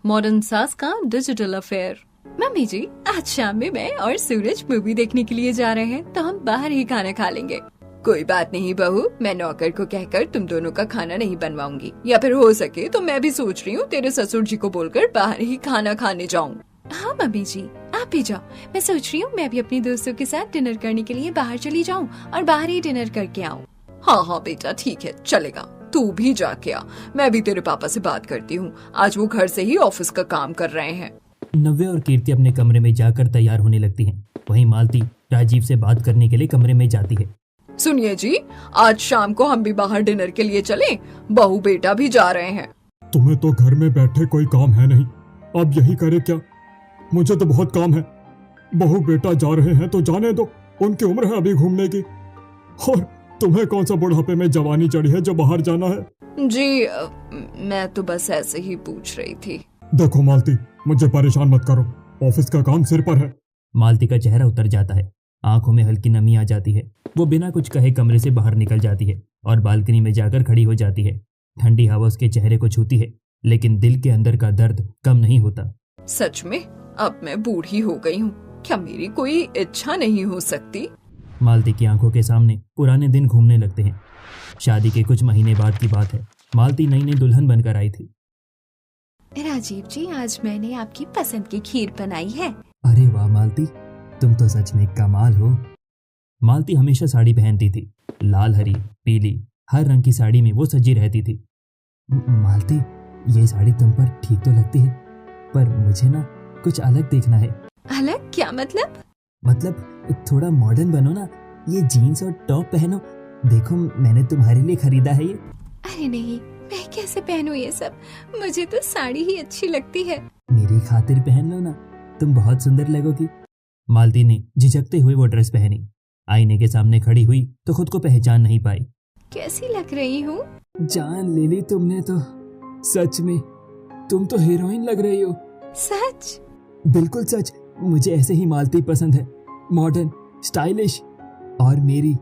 Modern सास का digital affair. Mummy जी, आज शाम में मैं और सूरज मूवी देखने के लिए जा रहे हैं, तो हम बाहर ही खाना खा लेंगे। कोई बात नहीं बहू, मैं नौकर को कहकर तुम दोनों का खाना नहीं बनवाऊंगी, या फिर हो सके तो मैं भी सोच रही हूँ तेरे ससुर जी को बोलकर बाहर ही खाना खाने जाऊँ। हाँ मम्मी जी, आप भी जाओ। मैं सोच रही हूँ मैं भी अपने दोस्तों के साथ डिनर करने के लिए बाहर चली जाऊँ और बाहर ही डिनर करके आऊँ। हाँ हाँ बेटा, ठीक है, चलेगा, तू भी जाके आ। मैं भी तेरे पापा से बात करती हूँ, आज वो घर से ही ऑफिस का काम कर रहे हैं। नव्या और कीर्ति अपने कमरे में जाकर तैयार होने लगती हैं। वहीं मालती राजीव से बात करने के लिए कमरे में जाती है। सुनिए जी, आज शाम को हम भी बाहर डिनर के लिए चलें, बहू बेटा भी जा रहे हैं। तुम्हें तो घर में बैठे कोई काम है नहीं, अब यही करे क्या? मुझे तो बहुत काम है। बहू बेटा जा रहे हैं तो जाने दो, उनकी उम्र है अभी घूमने की। और तुम्हें कौन सा बुढ़ापे में जवानी चढ़ी है जो बाहर जाना है? जी मैं तो बस ऐसे ही पूछ रही थी। देखो मालती, मुझे परेशान मत करो, ऑफिस का काम सिर पर है। मालती का चेहरा उतर जाता है, आंखों में हल्की नमी आ जाती है। वो बिना कुछ कहे कमरे से बाहर निकल जाती है और बालकनी में जाकर खड़ी हो जाती है। ठंडी हवा उसके चेहरे को छूती है, लेकिन दिल के अंदर का दर्द कम नहीं होता। सच में अब मैं बूढ़ी हो गई हूँ, क्या मेरी कोई इच्छा नहीं हो सकती? मालती की आंखों के सामने पुराने दिन घूमने लगते हैं। शादी के कुछ महीने बाद की बात है। मालती नई नई दुल्हन बनकर आई थी। राजीव जी, आज मैंने आपकी पसंद की खीर बनाई है। अरे वाह मालती, तुम तो सच में कमाल हो। मालती हमेशा साड़ी पहनती थी, लाल, हरी, पीली, हर रंग की साड़ी में वो सजी रहती थी। मालती, ये साड़ी तुम पर ठीक तो लगती है, पर मुझे ना कुछ अलग देखना है। अलग? क्या मतलब? मतलब थोड़ा मॉडर्न बनो ना, ये जीन्स और टॉप पहनो। देखो मैंने तुम्हारे लिए खरीदा है ये। अरे नहीं, मैं कैसे पहनूं ये सब? मुझे तो साड़ी ही अच्छी लगती है। मेरी खातिर पहन लो ना, तुम बहुत सुंदर लगोगी। मालती ने झिझकते हुए वो ड्रेस पहनी। आईने के सामने खड़ी हुई तो खुद को पहचान नहीं पाई। कैसी लग रही हूँ? जान ले ली तुमने तो, सच में तुम तो हीरोइन लग रही हो। सच? बिल्कुल सच, मुझे ऐसे ही मालती पसंद है, मॉडर्न, स्टाइलिश। और मेरी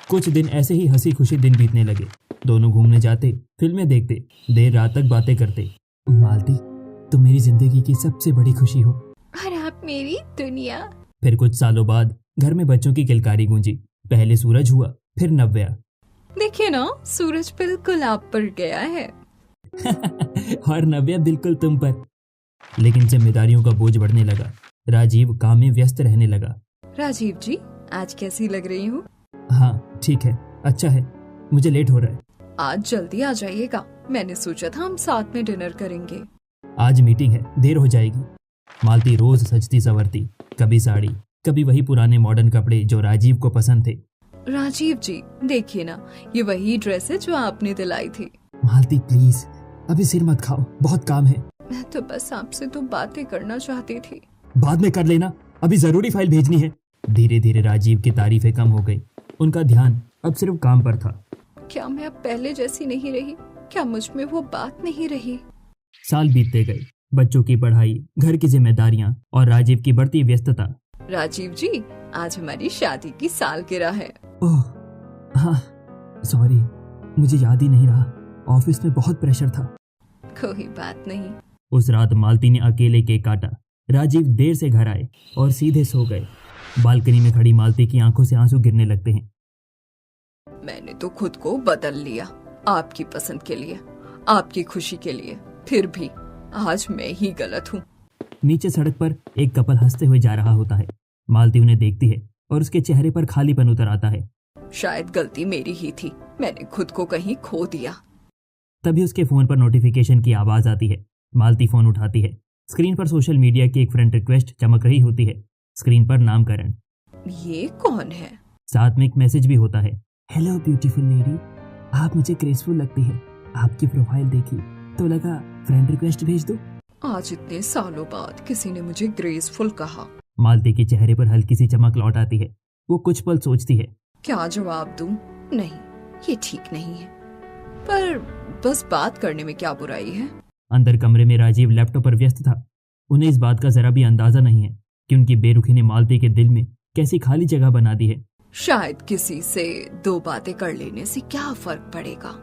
कुछ दिन ऐसे ही हंसी खुशी दिन बीतने लगे। दोनों घूमने जाते, फिल्में देखते, देर रात तक बातें करते। मालती, तुम मेरी जिंदगी की सबसे बड़ी खुशी हो और आप मेरी दुनिया। फिर कुछ सालों बाद घर में बच्चों की किलकारी गूंजी। पहले सूरज हुआ, फिर नव्या। देखिए ना, सूरज बिल्कुल आप पर गया है। और नव्या बिल्कुल तुम पर। लेकिन जिम्मेदारियों का बोझ बढ़ने लगा। राजीव काम में व्यस्त रहने लगा। राजीव जी, आज कैसी लग रही हूँ? हाँ ठीक है, अच्छा है, मुझे लेट हो रहा है। आज जल्दी आ जाइएगा, मैंने सोचा था हम साथ में डिनर करेंगे। आज मीटिंग है, देर हो जाएगी। मालती रोज सजती संवरती, कभी साड़ी, कभी वही पुराने मॉडर्न कपड़े जो राजीव को पसंद थे। राजीव जी, देखिए ना, ये वही ड्रेस है जो आपने दिलाई थी। मालती प्लीज, अभी सिर मत खाओ, बहुत काम है। मैं तो बस आपसे तो बातें करना चाहती थी। बाद में कर लेना, अभी जरूरी फाइल भेजनी है। धीरे धीरे राजीव की तारीफें कम हो गई। उनका ध्यान अब सिर्फ काम पर था। क्या मैं अब पहले जैसी नहीं रही? क्या मुझ में वो बात नहीं रही? साल बीतते गए, बच्चों की पढ़ाई, घर की जिम्मेदारियां और राजीव की बढ़ती व्यस्तता। राजीव जी, आज हमारी शादी की सालगिरह है। ओह हाँ, सॉरी, मुझे याद ही नहीं रहा, ऑफिस में बहुत प्रेशर था। कोई बात नहीं। उस रात मालती ने अकेले केक काटा। राजीव देर से घर आए और सीधे सो गए। बालकनी में खड़ी मालती की आंखों से आंसू गिरने लगते हैं। मैंने तो खुद को बदल लिया, आपकी पसंद के लिए, आपकी खुशी के लिए, फिर भी आज मैं ही गलत हूँ। नीचे सड़क पर एक कपल हंसते हुए जा रहा होता है। मालती उन्हें देखती है और उसके चेहरे पर खालीपन उतर आता है। शायद गलती मेरी ही थी, मैंने खुद को कहीं खो दिया। तभी उसके फोन पर नोटिफिकेशन की आवाज आती है। मालती फोन उठाती है। स्क्रीन पर सोशल मीडिया की एक फ्रेंड रिक्वेस्ट चमक रही होती है। स्क्रीन पर नामकरण। ये कौन है? साथ में एक मैसेज भी होता है। हेलो ब्यूटीफुल लेडी, आप मुझे ग्रेसफुल लगती है। आपकी प्रोफाइल देखी तो लगा फ्रेंड रिक्वेस्ट भेज दो। आज इतने सालों बाद किसी ने मुझे ग्रेसफुल कहा। मालती के चेहरे पर हल्की सी चमक लौट आती है। वो कुछ पल सोचती है, क्या जवाब दूं? नहीं, ये ठीक नहीं है, पर बस बात करने में क्या बुराई है? अंदर कमरे में राजीव लैपटॉप पर व्यस्त था। उन्हें इस बात का जरा भी अंदाजा नहीं है कि उनकी बेरुखी ने मालती के दिल में कैसी खाली जगह बना दी है। शायद किसी से दो बातें कर लेने से क्या फर्क पड़ेगा।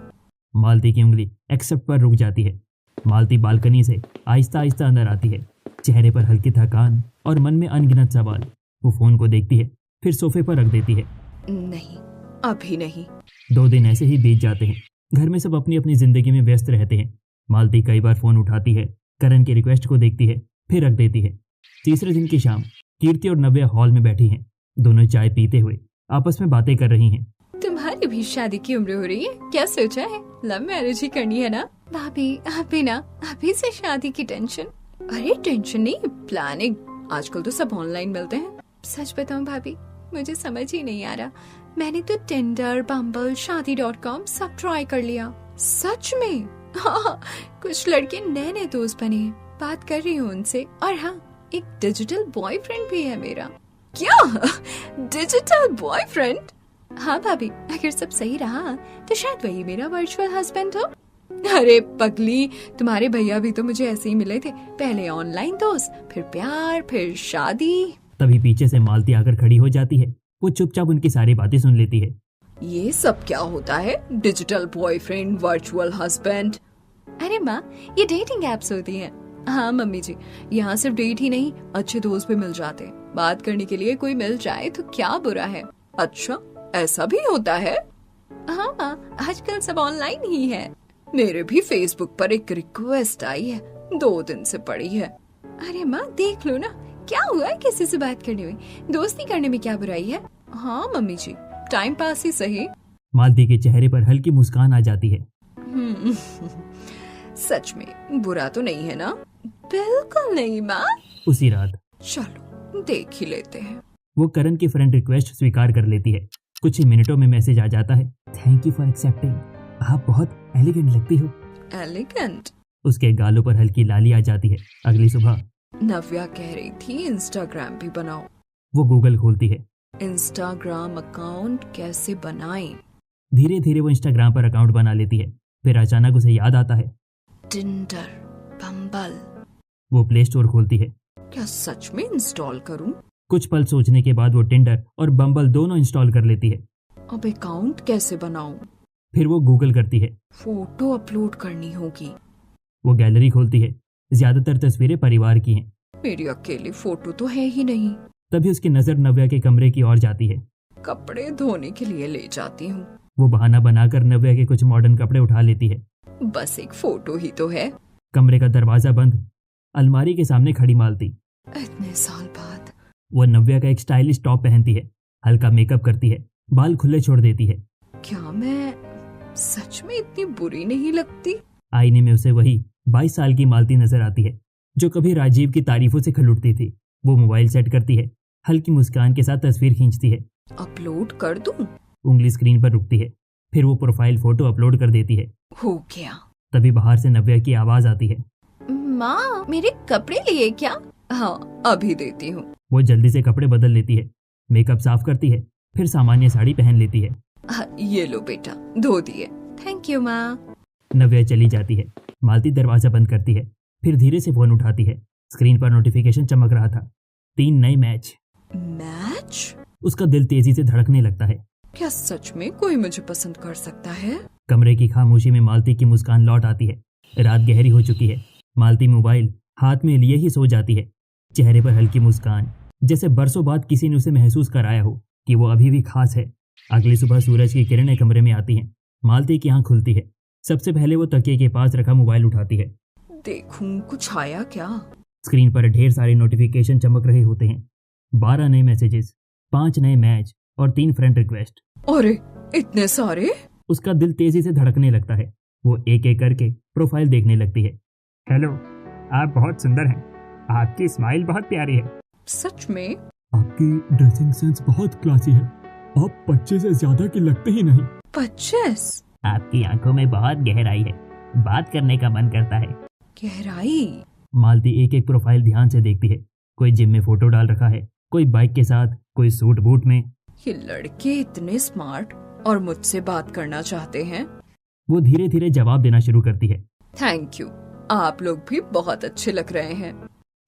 मालती की उंगली एक्सेप्ट पर रुक जाती है। मालती बालकनी से आहिस्ता आहिस्ता अंदर आती है, चेहरे पर हल्की थकान और मन में अनगिनत सवाल। वो फोन को देखती है, फिर सोफे पर रख देती है। नहीं, अभी नहीं। 2 दिन ऐसे ही बीत जाते हैं। घर में सब अपनी अपनी जिंदगी में व्यस्त रहते हैं। मालती कई बार फोन उठाती है, करण की रिक्वेस्ट को देखती है, फिर रख देती है। तीसरे दिन की शाम कीर्ति और नव्या हॉल में बैठी हैं। दोनों चाय पीते हुए आपस में बातें कर रही हैं। तुम्हारी भी शादी की उम्र हो रही है, क्या सोचा है? लव मैरिज ही करनी है ना? भाभी अभी ना, अभी से शादी की टेंशन? अरे टेंशन नहीं, प्लानिंग। आजकल तो सब ऑनलाइन मिलते हैं। सच बताऊं भाभी, मुझे समझ ही नहीं आ रहा। मैंने तो टिंडर, बम्बल, शादी.com सब ट्राई कर लिया। सच में? हाँ, कुछ लड़के नए नए दोस्त बने हैं, बात कर रही हूँ उनसे। और हाँ, एक डिजिटल बॉयफ्रेंड भी है मेरा। क्या? Digital boyfriend? हाँ भाभी, अगर सब सही रहा तो शायद वही मेरा वर्चुअल हस्बैंड हो। अरे पगली, तुम्हारे भैया भी तो मुझे ऐसे ही मिले थे। पहले ऑनलाइन दोस्त, फिर प्यार, फिर शादी। तभी पीछे से मालती आकर खड़ी हो जाती है। वो चुपचाप उनकी सारी बातें सुन लेती है। ये सब क्या होता है? Digital boyfriend, virtual husband? अरे माँ, ये डेटिंग एप्स होती हैं। हाँ मम्मी जी, यहाँ सिर्फ डेट ही नहीं, अच्छे दोस्त भी मिल जाते हैं। बात करने के लिए कोई मिल जाए तो क्या बुरा है? अच्छा, ऐसा भी होता है? हाँ माँ, आजकल सब ऑनलाइन ही है। मेरे भी फेसबुक पर एक रिक्वेस्ट आई है, 2 दिन से पड़ी है। अरे माँ देख लो ना, क्या हुआ है किसी से बात करने में? दोस्ती करने में क्या बुराई है? हाँ मम्मी जी, टाइम पास ही सही। मालती के चेहरे पर हल्की मुस्कान आ जाती है। सच में बुरा तो नहीं है ना? बिल्कुल नहीं माँ। उसी रात चलो देख ही लेते हैं। वो करण की फ्रेंड रिक्वेस्ट स्वीकार कर लेती है। कुछ ही मिनटों में मैसेज आ जाता है, थैंक यू फॉर एक्सेप्टिंग। आप बहुत एलिगेंट लगती हो। एलिगेंट? उसके गालों पर हल्की लाली आ जाती है। अगली सुबह नव्या कह रही थी इंस्टाग्राम भी बनाओ। वो गूगल खोलती है। इंस्टाग्राम अकाउंट कैसे बनाएं? धीरे धीरे वो इंस्टाग्राम पर अकाउंट बना लेती है। फिर अचानक उसे याद आता है, टिंडर, बम्बल। वो प्ले स्टोर खोलती है। क्या सच में इंस्टॉल करूं? कुछ पल सोचने के बाद वो टिंडर और बम्बल दोनों इंस्टॉल कर लेती है। अब अकाउंट कैसे बनाऊं? फिर वो गूगल करती है। फोटो अपलोड करनी होगी। वो गैलरी खोलती है। ज्यादातर तस्वीरें परिवार की हैं। मेरी अकेली फोटो तो है ही नहीं। तभी उसकी नजर नव्या के कमरे की ओर जाती है। कपड़े धोने के लिए ले जाती हूँ। वो बहाना बनाकर नव्या के कुछ मॉडर्न कपड़े उठा लेती है। बस एक फोटो ही तो है। कमरे का दरवाजा बंद। अलमारी के सामने खड़ी मालती। इतने साल बाद वो नव्या का एक स्टाइलिश टॉप पहनती है, हल्का मेकअप करती है, बाल खुले छोड़ देती है। क्या मैं सच में इतनी बुरी नहीं लगती? आईने में उसे वही 22 साल की मालती नजर आती है जो कभी राजीव की तारीफों से खल उठती थी। वो मोबाइल सेट करती है, हल्की मुस्कान के साथ तस्वीर खींचती है। अपलोड कर दूं? उंगली स्क्रीन पर रुकती है। फिर वो प्रोफाइल फोटो अपलोड कर देती है। हो गया। तभी बाहर से नव्या की आवाज आती है, माँ मेरे कपड़े लिए क्या? हाँ अभी देती हूँ। वो जल्दी से कपड़े बदल लेती है, मेकअप साफ करती है, फिर सामान्य साड़ी पहन लेती है। ये लो बेटा, धो दिए। थैंक यू माँ। नव्या चली जाती है। मालती दरवाजा बंद करती है, फिर धीरे से फोन उठाती है। स्क्रीन पर नोटिफिकेशन चमक रहा था, 3 नए मैच। मैच? उसका दिल तेजी से धड़कने लगता है। क्या सच में कोई मुझे पसंद कर सकता है? कमरे की खामोशी में मालती की मुस्कान लौट आती है। रात गहरी हो चुकी है। मालती मोबाइल हाथ में लिए ही सो जाती है, चेहरे पर हल्की मुस्कान, जैसे बरसों बाद किसी ने उसे महसूस कराया हो कि वो अभी भी खास है। अगली सुबह सूरज की किरणें कमरे में आती हैं। मालती की आंख खुलती है। सबसे पहले वो तकिए के पास रखा मोबाइल उठाती है। देखूं कुछ आया क्या? स्क्रीन पर ढेर सारे नोटिफिकेशन चमक रहे होते हैं। 12 नए मैसेजेस, 5 नए मैच और 3 फ्रेंड रिक्वेस्ट। अरे इतने सारे! उसका दिल तेजी से धड़कने लगता है। वो एक एक करके प्रोफाइल देखने लगती है। हेलो, आप बहुत सुंदर हैं। आपकी स्माइल बहुत प्यारी है। सच में? आपकी ड्रेसिंग सेंस बहुत क्लासी है। आप 25 से ज्यादा की लगते ही नहीं। 25? आपकी आंखों में बहुत गहराई है, बात करने का मन करता है। गहराई? मालती एक एक प्रोफाइल ध्यान से देखती है। कोई जिम में फोटो डाल रखा है, कोई बाइक के साथ, कोई सूट बूट में। ये लड़के इतने स्मार्ट और मुझसे बात करना चाहते हैं। वो धीरे धीरे जवाब देना शुरू करती है। थैंक यू, आप लोग भी बहुत अच्छे लग रहे हैं।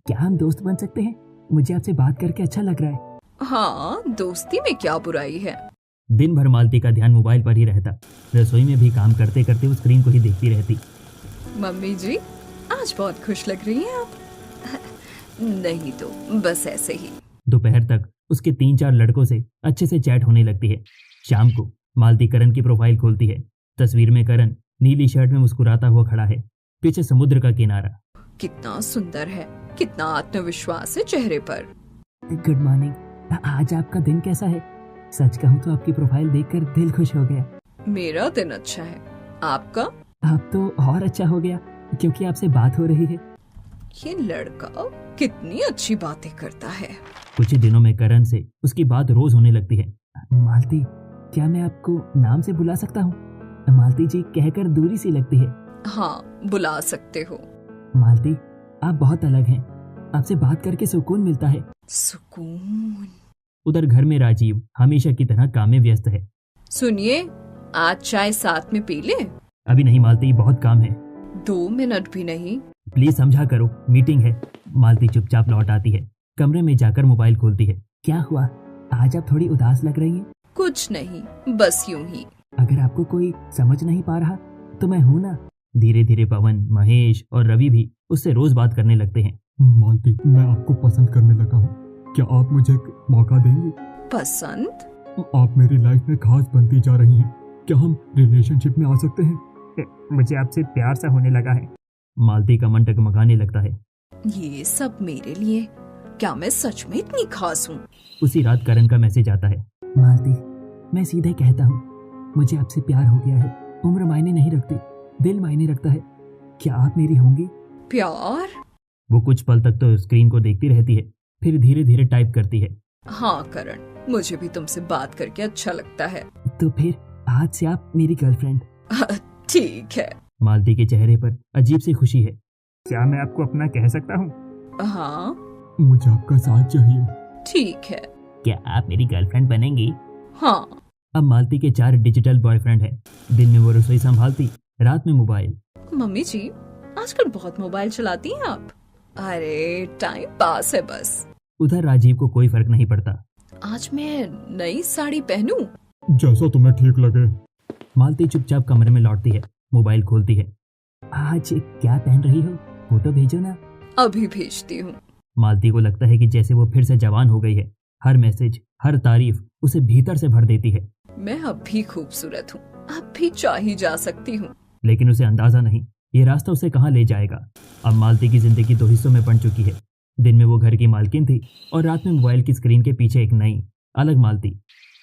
क्या हम दोस्त बन सकते हैं? मुझे आपसे बात करके अच्छा लग रहा है। हाँ, दोस्ती में क्या बुराई है। दिन भर मालती का ध्यान मोबाइल पर ही रहता। रसोई में भी काम करते करते वो स्क्रीन को ही देखती रहती। मम्मी जी, आज बहुत खुश लग रही हैं आप। नहीं तो बस ऐसे ही। दोपहर तक उसके 3-4 लड़कों से अच्छे से चैट होने लगती है। शाम को मालती करण की प्रोफाइल खोलती है। तस्वीर में करण नीली शर्ट में मुस्कुराता हुआ खड़ा है, पीछे समुद्र का किनारा। कितना सुंदर है, कितना आत्मविश्वास है चेहरे पर। Good morning. आज आपका दिन कैसा है? सच कहूँ तो आपकी प्रोफाइल देखकर दिल खुश हो गया। मेरा दिन अच्छा है, आपका? आप तो और अच्छा हो गया क्योंकि आपसे बात हो रही है। ये लड़का कितनी अच्छी बातें करता है। कुछ ही दिनों में करण से उसकी बात रोज होने लगती है। मालती, क्या मैं आपको नाम से बुला सकता हूँ? मालती जी कहकर दूरी सी लगती है। हाँ, बुला सकते हो। मालती, आप बहुत अलग हैं। आपसे बात करके सुकून मिलता है। सुकून? उधर घर में राजीव हमेशा की तरह काम में व्यस्त है। सुनिए, आज चाय साथ में पी ले। अभी नहीं मालती, बहुत काम है। 2 मिनट भी नहीं? प्लीज समझा करो, मीटिंग है। मालती चुपचाप लौट आती है। कमरे में जाकर मोबाइल खोलती है। क्या हुआ, आज आप थोड़ी उदास लग रही हैं? कुछ नहीं, बस यूं ही। अगर आपको कोई समझ नहीं पा रहा तो मैं हूं ना। धीरे धीरे पवन, महेश और रवि भी उससे रोज बात करने लगते हैं। मालती, मैं आपको पसंद करने लगा हूँ। क्या आप मुझे एक मौका देंगी? पसंद? आप मेरी लाइफ में खास बनती जा रही हैं। क्या हम रिलेशनशिप में आ सकते हैं? मुझे आपसे प्यार सा होने लगा है। मालती का मन टगमगाने लगता है। ये सब मेरे लिए? क्या मैं सच में इतनी खास हूँ? उसी रात करण का मैसेज आता है। मालती, मैं सीधे कहता हूँ, मुझे आपसे प्यार हो गया है। उम्र मायने नहीं रखती, दिल मायने रखता है। क्या आप मेरी होंगी? प्यार? वो कुछ पल तक तो स्क्रीन को देखती रहती है, फिर धीरे धीरे टाइप करती है। हाँ करण, मुझे भी तुमसे बात करके अच्छा लगता है। तो फिर आज से आप मेरी गर्लफ्रेंड। ठीक है। मालती के चेहरे पर अजीब सी खुशी है। क्या मैं आपको अपना कह सकता हूँ? हाँ। मुझे आपका साथ चाहिए। ठीक है। क्या आप मेरी गर्लफ्रेंड बनेंगी? हाँ। अब मालती के 4 डिजिटल बॉयफ्रेंड हैं। दिन में वो रसोई संभालती, रात में मोबाइल। मम्मी जी, आजकल बहुत मोबाइल चलाती हैं आप। अरे टाइम पास है बस। उधर राजीव को कोई फर्क नहीं पड़ता। आज मैं नई साड़ी पहनूं? जैसा तुम्हें ठीक लगे। मालती चुपचाप कमरे में लौटती है, मोबाइल खोलती है। आज क्या पहन रही हो? फोटो भेजो ना। अभी भेजती हूँ। मालती को लगता है कि जैसे वो फिर से जवान हो गई है। हर मैसेज, हर तारीफ उसे भीतर से भर देती है। मैं अब भी खूबसूरत हूँ, अब भी चाही जा सकती हूँ। लेकिन उसे अंदाजा नहीं, ये रास्ता उसे कहाँ ले जाएगा। अब मालती की जिंदगी 2 हिस्सों में बंट चुकी है। दिन में वो घर की मालकिन थी और रात में मोबाइल की स्क्रीन के पीछे एक नई अलग मालती।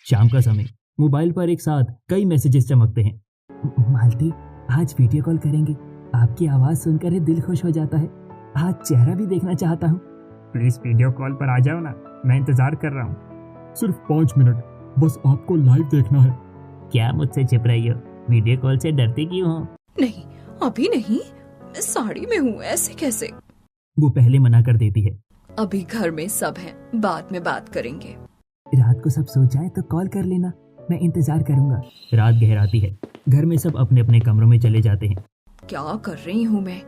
शाम का समय, मोबाइल पर एक साथ कई मैसेजेस चमकते हैं। मालती, आज वीडियो कॉल करेंगे। आपकी आवाज सुनकर ही दिल खुश हो जाता है। आज चेहरा भी देखना चाहता हूँ। प्लीज वीडियो कॉल पर आ जाओ ना, मैं इंतजार कर रहा हूँ। सिर्फ 5 मिनट, बस आपको लाइव देखना है। क्या मुझसे छिप रही हो? वीडियो कॉल से डरती क्यों हो? नहीं, अभी नहीं, मैं साड़ी में हूँ, ऐसे कैसे? वो पहले मना कर देती है। अभी घर में सब हैं, बाद में बात करेंगे। रात को सब सो जाए तो कॉल कर लेना, मैं इंतजार करूंगा। रात गहराती है, घर में सब अपने अपने कमरों में चले जाते हैं। क्या कर रही हूँ मैं?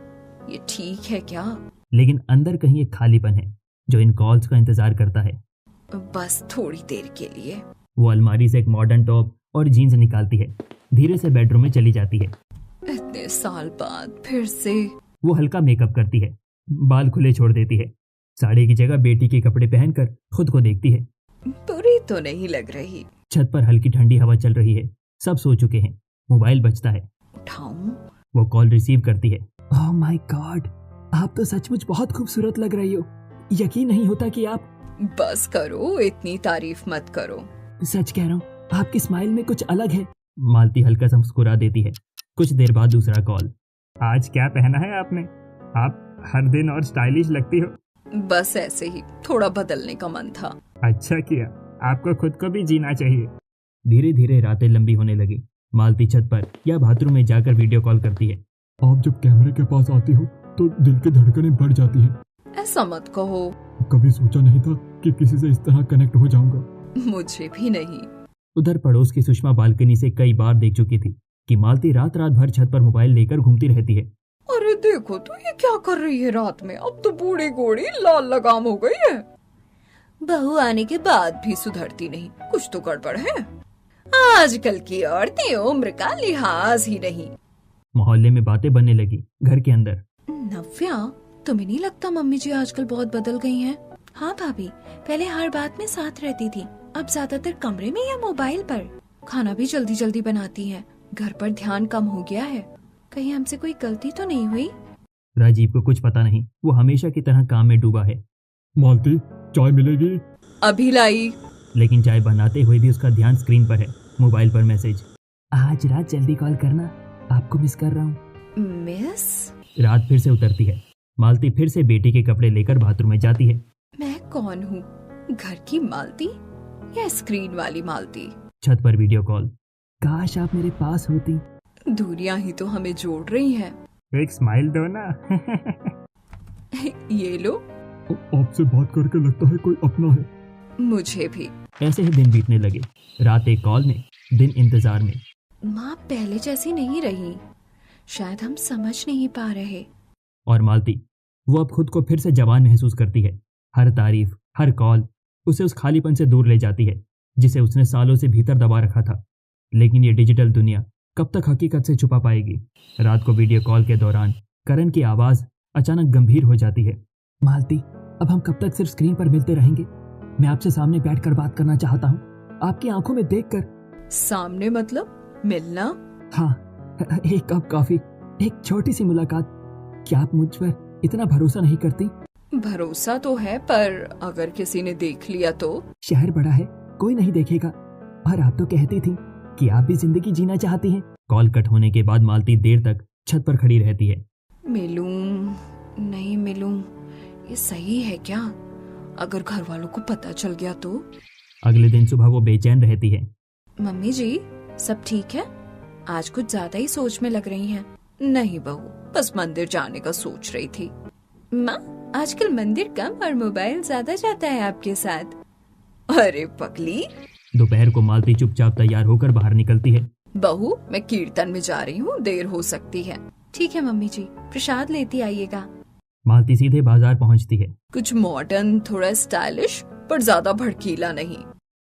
ये ठीक है क्या? लेकिन अंदर कहीं एक खालीपन है जो इन कॉल्स का इंतजार करता है। बस थोड़ी देर के लिए। वो अलमारी से एक मॉडर्न टॉप और जीन्स निकालती है, धीरे से बेडरूम में चली जाती है। इतने साल बाद फिर से। वो हल्का मेकअप करती है, बाल खुले छोड़ देती है, साड़ी की जगह बेटी के कपड़े पहनकर खुद को देखती है। बुरी तो नहीं लग रही। छत पर हल्की ठंडी हवा चल रही है, सब सो चुके हैं। मोबाइल बजता है। उठाऊं? वो कॉल रिसीव करती है। ओह माय गॉड, आप तो सचमुच बहुत खूबसूरत लग रही हो। यकीन नहीं होता कि आप। बस करो, इतनी तारीफ मत करो। सच कह रहा हूँ, आपकी स्माइल में कुछ अलग है। मालती हल्का सा मुस्कुरा देती है। कुछ देर बाद दूसरा कॉल। आज क्या पहना है आपने? आप हर दिन और स्टाइलिश लगती हो। बस ऐसे ही, थोड़ा बदलने का मन था। अच्छा किया, आपको खुद को भी जीना चाहिए। धीरे धीरे रातें लंबी होने लगी। मालती छत पर या बाथरूम में जाकर वीडियो कॉल करती है। आप जब कैमरे के पास आती हो तो दिल की धड़कनें बढ़ जाती हैं। ऐसा मत कहो। कभी सोचा नहीं था कि किसी से इस तरह कनेक्ट हो जाऊंगा। मुझे भी नहीं। उधर पड़ोस की सुषमा बालकनी से कई बार देख चुकी थी कि मालती रात रात भर छत पर मोबाइल लेकर घूमती रहती है। अरे देखो तो ये क्या कर रही है रात में? अब तो बूढ़ी घोड़ी लाल लगाम हो गई है। बहू आने के बाद भी सुधरती नहीं, कुछ तो गड़बड़ है। आजकल की औरतें उम्र का लिहाज ही नहीं। मोहल्ले में बातें बनने लगी। घर के अंदर नव्या, तुम्हें नहीं लगता मम्मी जी आजकल बहुत बदल गई हैं? हाँ भाभी, पहले हर बात में साथ रहती थी, अब ज्यादातर कमरे में या मोबाइल पर। खाना भी जल्दी जल्दी बनाती हैं, घर पर ध्यान कम हो गया है। कहीं हमसे कोई गलती तो नहीं हुई? राजीव को कुछ पता नहीं, वो हमेशा की तरह काम में डूबा है। मालती, चाय मिलेगी? अभी लाई। लेकिन चाय बनाते हुए भी उसका ध्यान स्क्रीन पर है। मोबाइल पर मैसेज, आज रात जल्दी कॉल करना, आपको मिस कर रहा हूँ। मिस? रात फिर से उतरती है। मालती फिर से बेटी के कपड़े लेकर बाथरूम में जाती है। मैं कौन हूँ, घर की मालती या स्क्रीन वाली मालती? छत पर वीडियो कॉल। काश आप मेरे पास होती। दूरियां ही तो हमें जोड़ रही हैं। एक स्माइल दो ना। ये लो। आपसे बात करके लगता है कोई अपना है। मुझे भी। ऐसे ही दिन बीतने लगे। रात एक कॉल में, दिन इंतजार में। माँ पहले जैसी नहीं रही, शायद हम समझ नहीं पा रहे। और मालती, वो अब खुद को फिर से जवान महसूस करती है। हर तारीफ, हर कॉल उसे उस खालीपन से दूर ले जाती है जिसे उसने सालों से भीतर दबा रखा था। लेकिन ये डिजिटल दुनिया कब तक हकीकत से छुपा पाएगी? रात को वीडियो कॉल के दौरान करण की आवाज अचानक गंभीर हो जाती है। मालती, अब हम कब तक सिर्फ स्क्रीन पर मिलते रहेंगे? मैं आपसे सामने बैठकर बात करना चाहता हूँ, आपकी आंखों में देखकर। सामने मतलब मिलना? हाँ, एक कप कॉफी, एक छोटी सी मुलाकात। क्या आप मुझ पर इतना भरोसा नहीं करती? भरोसा तो है, पर अगर किसी ने देख लिया तो? शहर बड़ा है, कोई नहीं देखेगा। और आप तो कहती थी कि आप भी जिंदगी जीना चाहती हैं। कॉल कट होने के बाद मालती देर तक छत पर खड़ी रहती है। मिलूं नहीं मिलूं, ये सही है क्या? अगर घर वालों को पता चल गया तो? अगले दिन सुबह वो बेचैन रहती है। मम्मी जी, सब ठीक है? आज कुछ ज्यादा ही सोच में लग रही हैं। नहीं बहू, बस मंदिर जाने का सोच रही थी। माँ, आजकल मंदिर कम और मोबाइल ज्यादा जाता है आपके साथ। अरे पगली। दोपहर को मालती चुपचाप तैयार होकर बाहर निकलती है। बहू, मैं कीर्तन में जा रही हूँ, देर हो सकती है। ठीक है मम्मी जी, प्रसाद लेती आइएगा। मालती सीधे बाजार पहुंचती है। कुछ मॉडर्न, थोड़ा स्टाइलिश, पर ज्यादा भड़कीला नहीं।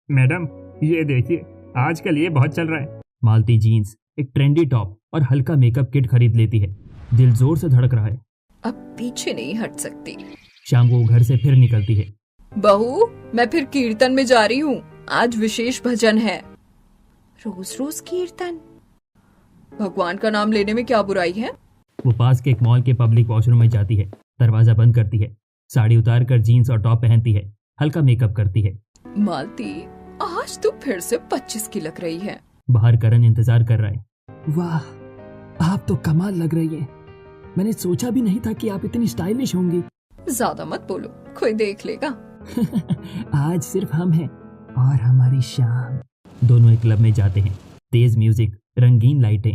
मैडम, ये देखिए, आजकल ये बहुत चल रहा है। मालती जीन्स, एक ट्रेंडी टॉप और हल्का मेकअप किट खरीद लेती है। दिल जोर से धड़क रहा है। अब पीछे नहीं हट सकती। शाम को घर से फिर निकलती है। बहू, मैं फिर कीर्तन में जा रही हूँ, आज विशेष भजन है। रोज रोज कीर्तन? भगवान का नाम लेने में क्या बुराई है? वो पास के एक मॉल के पब्लिक वॉशरूम में जाती है। दरवाजा बंद करती है। साड़ी उतार कर जीन्स और टॉप पहनती है। हल्का मेकअप करती है। मालती, आज तो फिर से 25 की लग रही है। बाहर करण इंतजार कर रहा है। वाह, आप तो कमाल लग रही है। मैंने सोचा भी नहीं था कि आप इतनी स्टाइलिश होंगी। ज्यादा मत बोलो, कोई देख लेगा। आज सिर्फ हम हैं और हमारी शाम। दोनों एक क्लब में जाते हैं। तेज म्यूजिक, रंगीन लाइटें।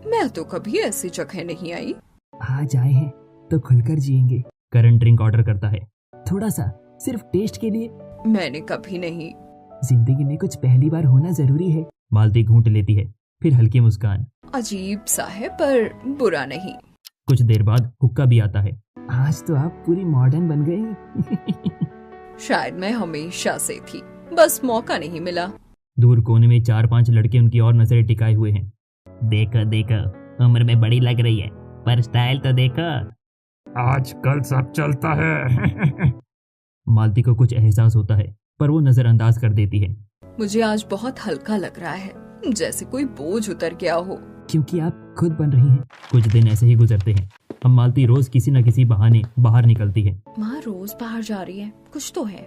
मैं तो कभी ऐसी जगह नहीं आई। आज आए हैं तो खुलकर जिएंगे। करण ड्रिंक ऑर्डर करता है, थोड़ा सा, सिर्फ टेस्ट के लिए। मैंने कभी नहीं। जिंदगी में कुछ पहली बार होना जरूरी है। मालती घूंट लेती है, फिर हल्की मुस्कान। अजीब सा है, पर बुरा नहीं। कुछ देर बाद हुक्का भी आता है। आज तो आप पूरी मॉडर्न बन गई। शायद मैं हमेशा से थी, बस मौका नहीं मिला। दूर कोने में 4-5 लड़के उनकी ओर नजरें टिकाए हुए हैं। देखो देखो, उम्र में बड़ी लग रही है, पर स्टाइल तो देखो। आजकल सब चलता है। मालती को कुछ एहसास होता है, पर वो नजरअंदाज कर देती है। मुझे आज बहुत हल्का लग रहा है, जैसे कोई बोझ उतर गया हो। क्योंकि आप खुद बन रही हैं। कुछ दिन ऐसे ही गुजरते हैं। अब मालती रोज किसी न किसी बहाने बाहर निकलती है। माँ रोज बाहर जा रही है, कुछ तो है।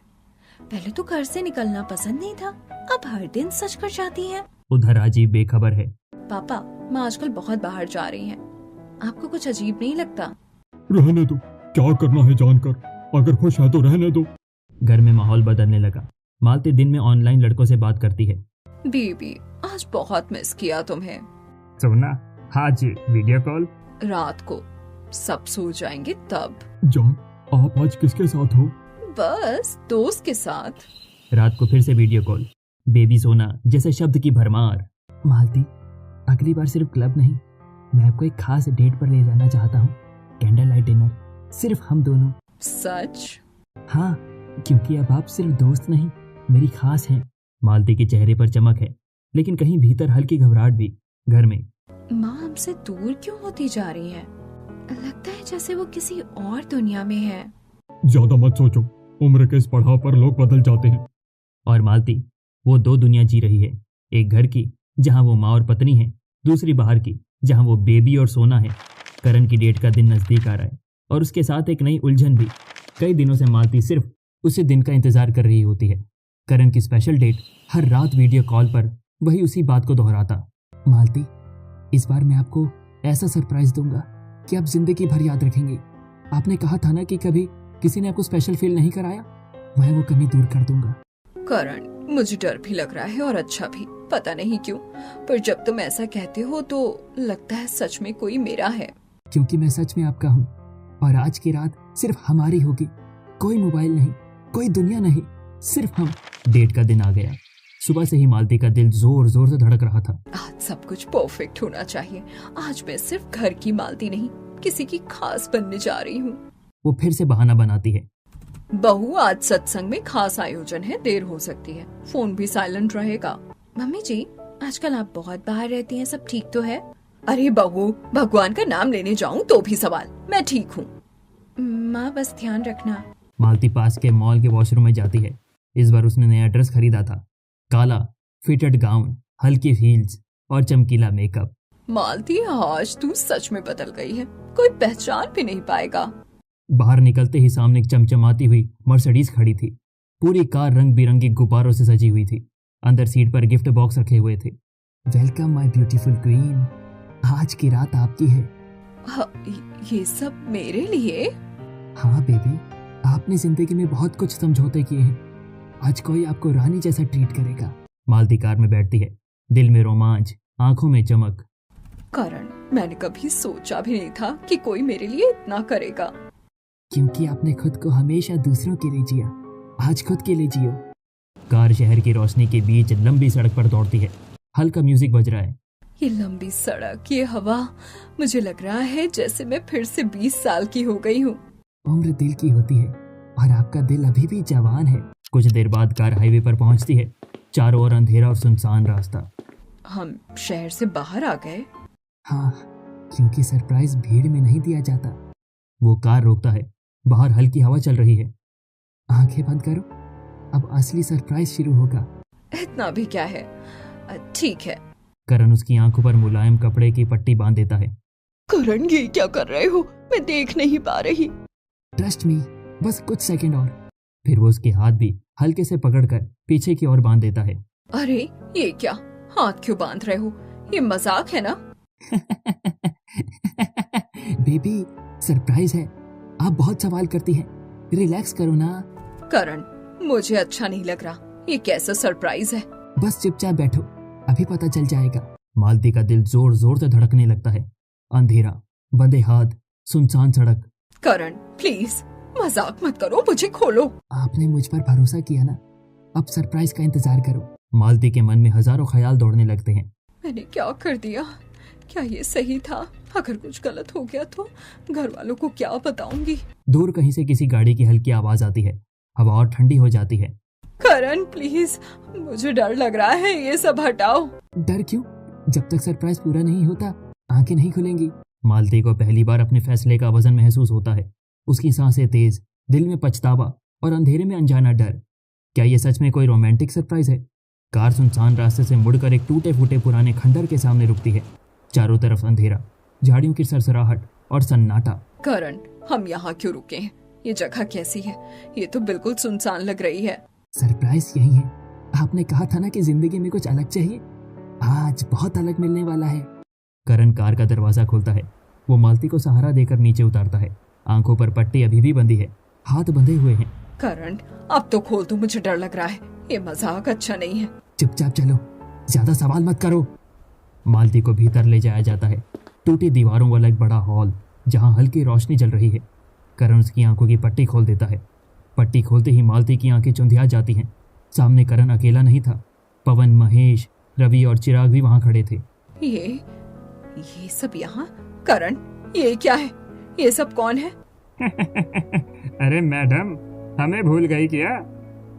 पहले तो घर से निकलना पसंद नहीं था, अब हर दिन सच कर जाती है। उधर राजीव बेखबर है। पापा, माँ आजकल बहुत बाहर जा रही है, आपको कुछ अजीब नहीं लगता? रहने दो, क्या करना है जानकर। अगर खुश है तो रहने दो। घर में माहौल बदलने लगा। मालती दिन में ऑनलाइन लड़कों से बात करती है। बीबी, आज बहुत मिस किया तुम्हें। सुना, आज वीडियो कॉल। रात को सब सो जाएंगे तब। जान, आप आज किसके साथ हो? बस दोस्त के साथ। रात को फिर से वीडियो कॉल। बेबी सोना जैसे शब्द की भरमार। मालती, अगली बार सिर्फ क्लब नहीं, मैं आपको एक खास डेट पर ले जाना चाहता हूँ। कैंडल लाइट डिनर, सिर्फ हम दोनों। सच? हाँ, क्योंकि अब आप सिर्फ दोस्त नहीं, मेरी खास हैं। मालती के चेहरे पर चमक है, लेकिन कहीं भीतर हल्की घबराहट भी। घर में माँ हमसे दूर क्यों होती जा रही है? लगता है जैसे वो किसी और दुनिया में है। ज्यादा मत सोचो, उम्र के इस पड़ाव पर लोग बदल जाते हैं। और मालती वो दो दुनिया जी रही है, एक घर की जहां वो माँ और पत्नी है, दूसरी बाहर की जहां वो बेबी और सोना है। करण की डेट का दिन नजदीक आ रहा है और उसके साथ एक नई उलझन भी। कई दिनों से मालती सिर्फ उसी दिन का इंतजार कर रही होती है। करण की स्पेशल डेट। हर रात वीडियो कॉल पर वही उसी बात को दोहराता। मालती, इस बार मैं आपको ऐसा सरप्राइज दूंगा कि आप जिंदगी भर याद रखेंगे। आपने कहा था ना कि कभी किसी ने आपको स्पेशल फील नहीं कराया, मैं वो कमी दूर कर दूंगा। करण, मुझे डर भी लग रहा है और अच्छा भी, पता नहीं क्यों, पर जब तुम ऐसा कहते हो तो लगता है सच में कोई मेरा है। क्योंकि मैं सच में आपका हूँ और आज की रात सिर्फ हमारी होगी। कोई मोबाइल नहीं, कोई दुनिया नहीं, सिर्फ हम। डेट का दिन आ गया। सुबह से ही मालती का दिल जोर जोर से धड़क रहा था। आज सब कुछ परफेक्ट होना चाहिए। आज मैं सिर्फ घर की मालती नहीं, किसी की खास बनने जा रही हूँ। वो फिर से बहाना बनाती है। बहू, आज सत्संग में खास आयोजन है, देर हो सकती है, फोन भी साइलेंट रहेगा। मम्मी जी, आजकल आप बहुत बाहर रहती हैं, सब ठीक तो है? अरे बहू, भगवान का नाम लेने जाऊँ तो भी सवाल। मैं ठीक हूँ। माँ बस ध्यान रखना। मालती पास के मॉल के वॉशरूम में जाती है। इस बार उसने नया ड्रेस खरीदा था, काला फिटेड गाउन, हल्की हील्स और चमकीला मेकअप। मालती, आज तू सच में बदल गई है, कोई पहचान भी नहीं पाएगा। बाहर निकलते ही सामने एक चमचमाती हुई मर्सिडीज खड़ी थी। पूरी कार रंग बिरंगी गुब्बारों से सजी हुई थी। अंदर सीट पर गिफ्ट बॉक्स रखे हुए थे। वेलकम माय ब्यूटीफुल क्वीन, आज की रात आपकी है। ये सब मेरे लिए? हाँ बेबी, आपने जिंदगी में बहुत कुछ समझौते किए हैं, आज कोई आपको रानी जैसा ट्रीट करेगा। मालती कार में बैठती है, दिल में रोमांच, आंखों में चमक। करण, मैंने कभी सोचा भी नहीं था कि कोई मेरे लिए इतना करेगा। क्योंकि आपने खुद को हमेशा दूसरों के लिए जिया, आज खुद के लिए जियो। कार शहर की रोशनी के बीच लंबी सड़क पर दौड़ती है। हल्का म्यूजिक बज रहा है। ये लंबी सड़क, ये हवा, मुझे लग रहा है जैसे मैं फिर से 20 साल की हो गई हूँ। उम्र दिल की होती है और आपका दिल अभी भी जवान है। कुछ देर बाद कार हाईवे पर पहुंचती है। चारों ओर अंधेरा और सुनसान रास्ता। हम शहर से बाहर आ गए। हाँ, क्योंकि सरप्राइज भीड़ में नहीं दिया जाता। वो कार रोकता है। बाहर हल्की हवा चल रही है। आंखें बंद करो, अब असली सरप्राइज शुरू होगा। इतना भी क्या है, ठीक है। करण उसकी आंखों पर मुलायम कपड़े की पट्टी बांध देता है। करण, ये क्या कर रहे हो? मैं देख नहीं पा रही। ट्रस्ट मी, बस कुछ सेकंड और। फिर वो उसके हाथ भी हल्के से पकड़कर पीछे की ओर बांध देता है। अरे ये क्या, हाथ क्यों बांध रहे हो? ये मजाक है ना? बेबी, सरप्राइज है। आप बहुत सवाल करती हैं, रिलैक्स करो ना। करण, मुझे अच्छा नहीं लग रहा। ये कैसा सरप्राइज है? बस चुपचाप बैठो, अभी पता चल जाएगा। मालती का दिल जोर जोर से धड़कने लगता है। अंधेरा, बंधे हाथ, सुनसान सड़क। करण प्लीज, मजाक मत करो, मुझे खोलो। आपने मुझ पर भरोसा किया ना, अब सरप्राइज का इंतजार करो। मालती के मन में हजारों ख्याल दौड़ने लगते हैं। मैंने क्या कर दिया? क्या ये सही था? अगर कुछ गलत हो गया तो घर वालों को क्या बताऊंगी? दूर कहीं से किसी गाड़ी की हल्की आवाज आती है। हवा और ठंडी हो जाती है। करण प्लीज, मुझे डर लग रहा है, ये सब हटाओ। डर क्यों? जब तक सरप्राइज पूरा नहीं होता आंखें नहीं खुलेंगी। मालती को पहली बार अपने फैसले का वजन महसूस होता है। उसकी सांसें तेज, दिल में पछतावा और अंधेरे में अनजाना डर। क्या ये सच में कोई रोमांटिक सरप्राइज है? कार सुनसान रास्ते से मुड़कर एक टूटे फूटे पुराने खंडर के सामने रुकती है। चारों तरफ अंधेरा, झाड़ियों की सरसराहट और सन्नाटा। करण, हम यहाँ क्यों रुके हैं? ये जगह कैसी है? ये तो बिल्कुल सुनसान लग रही है। सरप्राइज यही है। आपने कहा था ना कि जिंदगी में कुछ अलग चाहिए, आज बहुत अलग मिलने वाला है। करण कार का दरवाजा खोलता है। वो मालती को सहारा देकर नीचे उतारता है। आंखों पर पट्टी अभी भी बंधी है, हाथ बंधे हुए हैं। करण, अब तो खोल दो, मुझे डर लग रहा है। ये मजाक अच्छा नहीं है। चुपचाप चलो, ज्यादा सवाल मत करो। मालती को भीतर ले जाया जाता है। टूटी दीवारों वाला एक बड़ा हॉल जहां हल्की रोशनी जल रही है। करण उसकी आंखों की पट्टी खोल देता है। पट्टी खोलते ही मालती की आंखें चुंधिया जाती हैं। सामने करण अकेला नहीं था। पवन, महेश, रवि और चिराग भी वहां खड़े थे। ये सब यहाँ? करण, ये क्या है? ये सब कौन है? अरे मैडम, हमें भूल गई क्या?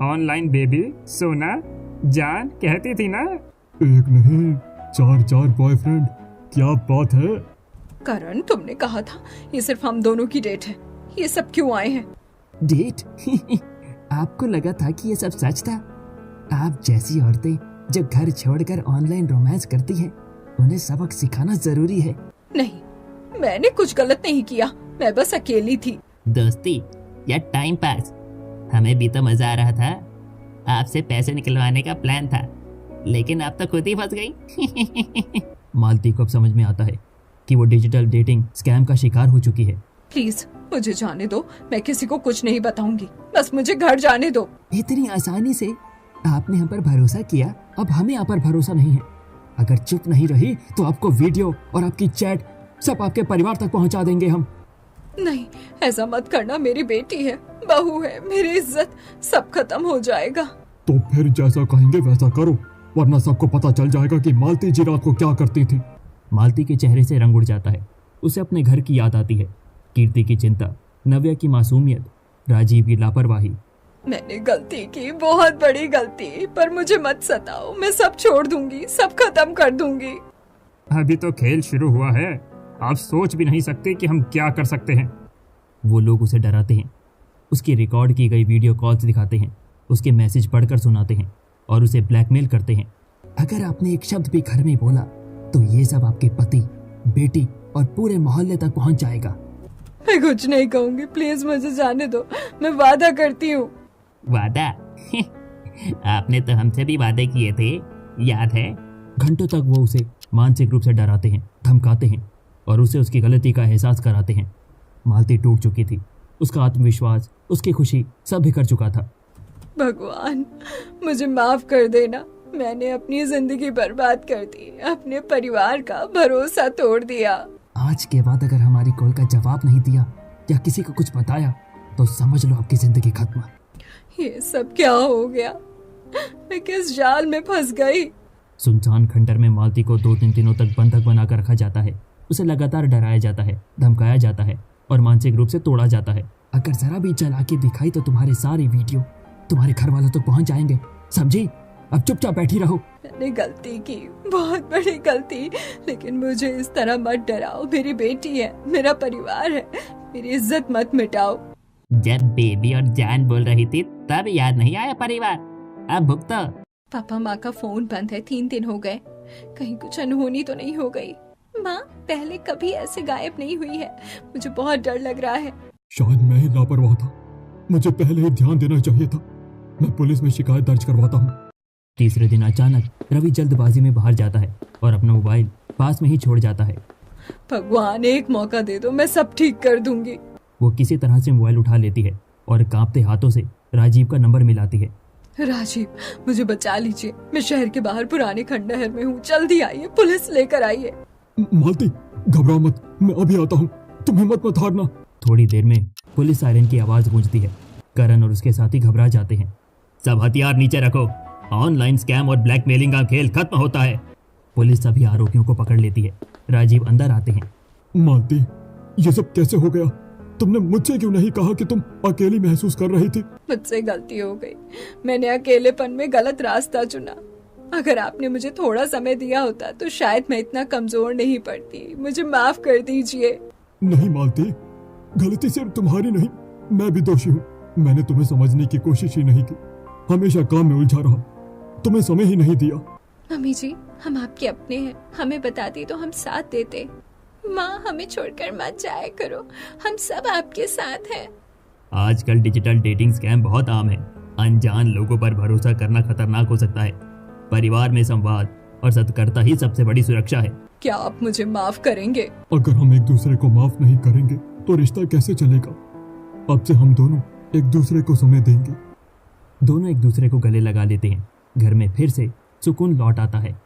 ऑनलाइन बेबी, सोना, जान कहती थी ना। एक नहीं, चार चार बॉयफ्रेंड, क्या बात है? करण, तुमने कहा था ये सिर्फ हम दोनों की डेट है, ये सब क्यों आए हैं? डेट? आपको लगा था कि ये सब सच था? आप जैसी औरतें जो घर छोड़कर ऑनलाइन रोमांस करती हैं, उन्हें सबक सिखाना जरूरी है। नहीं, मैंने कुछ गलत नहीं किया, मैं बस अकेली थी। दोस्ती या टाइम पास? हमें भी तो मजा आ रहा था, आपसे पैसे निकलवाने का प्लान था, लेकिन आप तो खुद ही फंस गई। मालती को अब समझ में आता है कि वो डिजिटल डेटिंग स्कैम का शिकार हो चुकी है। प्लीज मुझे जाने दो, मैं किसी को कुछ नहीं बताऊंगी, बस मुझे घर जाने दो। इतनी आसानी से आपने हम पर भरोसा किया, अब हमें आप पर भरोसा नहीं है। अगर चुप नहीं रही तो आपको वीडियो और आपकी चैट सब आपके परिवार तक पहुंचा देंगे हम। नहीं, ऐसा मत करना, मेरी बेटी है, बहू है, मेरी इज्जत सब खत्म हो जाएगा। तो फिर जैसा कहेंगे वैसा करो, वरना सबको पता चल जाएगा कि मालती जी रात को क्या करती थी। मालती के चेहरे से रंग उड़ जाता है। उसे अपने घर की याद आती है, कीर्ति की चिंता, नव्या की मासूमियत, राजीव की लापरवाही। मैंने गलती की, बहुत बड़ी गलती, पर मुझे मत सताओ, मैं सब छोड़ दूंगी, सब खत्म कर दूंगी। अभी तो खेल शुरू हुआ है, आप सोच भी नहीं सकते कि हम क्या कर सकते हैं। वो लोग उसे डराते हैं, उसकी रिकॉर्ड की गई वीडियो कॉल्स दिखाते हैं, उसके मैसेज पढ़कर सुनाते हैं और उसे ब्लैकमेल करते हैं। अगर आपने एक शब्द भी घर में बोला तो ये सब आपके पति, बेटी और पूरे मोहल्ले तक पहुंच जाएगा। मैं कुछ नहीं कहूंगी, प्लीज मुझे जाने दो, मैं वादा करती हूँ। वादा? आपने तो हमसे भी वादे किए थे, याद है? घंटों तक वो उसे मानसिक रूप से डराते हैं, धमकाते हैं और उसे उसकी गलती का एहसास कराते हैं। मालती टूट चुकी थी, उसका आत्मविश्वास, उसकी खुशी सब बिखर चुका था। भगवान, मुझे माफ कर देना, मैंने अपनी जिंदगी बर्बाद कर दी, अपने परिवार का भरोसा तोड़ दिया। आज के बाद अगर हमारी कॉल का जवाब नहीं दिया या किसी को कुछ बताया तो समझ लो आपकी जिंदगी खत्म। ये सब क्या हो गया? मैं किस जाल में फंस गई? सुनसान खंडर में मालती को 2-3 दिनों तक बंधक बनाकर रखा जाता है। उसे लगातार डराया जाता है, धमकाया जाता है और मानसिक रूप से तोड़ा जाता है। अगर जरा भी चालाकी दिखाई तो तुम्हारे सारे वीडियो तुम्हारे घर वालों तक पहुंच जाएंगे, समझी? अब चुपचाप बैठी रहो। मैंने गलती की, बहुत बड़ी गलती, लेकिन मुझे इस तरह मत डराओ। मेरी बेटी है, मेरा परिवार है, मेरी इज्जत मत मिटाओ। जब बेबी और जान बोल रही थी तब याद नहीं आया परिवार? अब भुगतो। पापा, माँ का फोन बंद है, 3 दिन हो गए, कहीं कुछ अनहोनी तो नहीं हो गई? माँ पहले कभी ऐसे गायब नहीं हुई है, मुझे बहुत डर लग रहा है। शायद मैं ही लापरवाह था, मुझे पहले ही ध्यान देना चाहिए था। मैं पुलिस में शिकायत दर्ज करवाता हूँ। तीसरे दिन अचानक रवि जल्दबाजी में बाहर जाता है और अपना मोबाइल पास में ही छोड़ जाता है। भगवान, एक मौका दे दो, मैं सब ठीक कर दूंगी। वो किसी तरह से मोबाइल उठा लेती है और कांपते हाथों से राजीव का नंबर मिलाती है। राजीव, मुझे बचा लीजिए, मैं शहर के बाहर पुराने खंडहर में हूँ, जल्दी आइए, पुलिस लेकर आइए। मालती, घबराओ मत, मैं अभी आता हूँ, तुम हिम्मत मत हारना। थोड़ी देर में पुलिस सायरन की आवाज गूंजती है। करण और उसके साथी घबरा जाते हैं। सब हथियार नीचे रखो, ऑनलाइन स्कैम और ब्लैकमेलिंग का खेल खत्म होता है। पुलिस सभी आरोपियों को पकड़ लेती है। राजीव अंदर आते हैं। मालती, ये सब कैसे हो गया? तुमने मुझसे क्यों नहीं कहा कि तुम अकेली महसूस कर रही थी? मुझसे गलती हो गई, मैंने अकेलेपन में गलत रास्ता चुना। अगर आपने मुझे थोड़ा समय दिया होता तो शायद मैं इतना कमजोर नहीं पड़ती। मुझे माफ कर दीजिए। नहीं मालती, गलती सिर्फ तुम्हारी नहीं, मैं भी दोषी हूँ। मैंने तुम्हें समझने की कोशिश ही नहीं की, हमेशा काम में उलझा रहा, तुम्हें समय ही नहीं दिया। मम्मी जी, हम आपके अपने हैं, हमें बताती तो हम साथ देते। माँ, हमें छोड़कर मत जाया करो, हम सब आपके साथ हैं। आजकल डिजिटल डेटिंग स्कैम बहुत आम है। अनजान लोगों पर भरोसा करना खतरनाक हो सकता है। परिवार में संवाद और सतर्कता ही सबसे बड़ी सुरक्षा है। क्या आप मुझे माफ करेंगे? अगर हम एक दूसरे को माफ नहीं करेंगे तो रिश्ता कैसे चलेगा? अब से हम दोनों एक दूसरे को समय देंगे। दोनों एक दूसरे को गले लगा लेते हैं। घर में फिर से सुकून लौट आता है।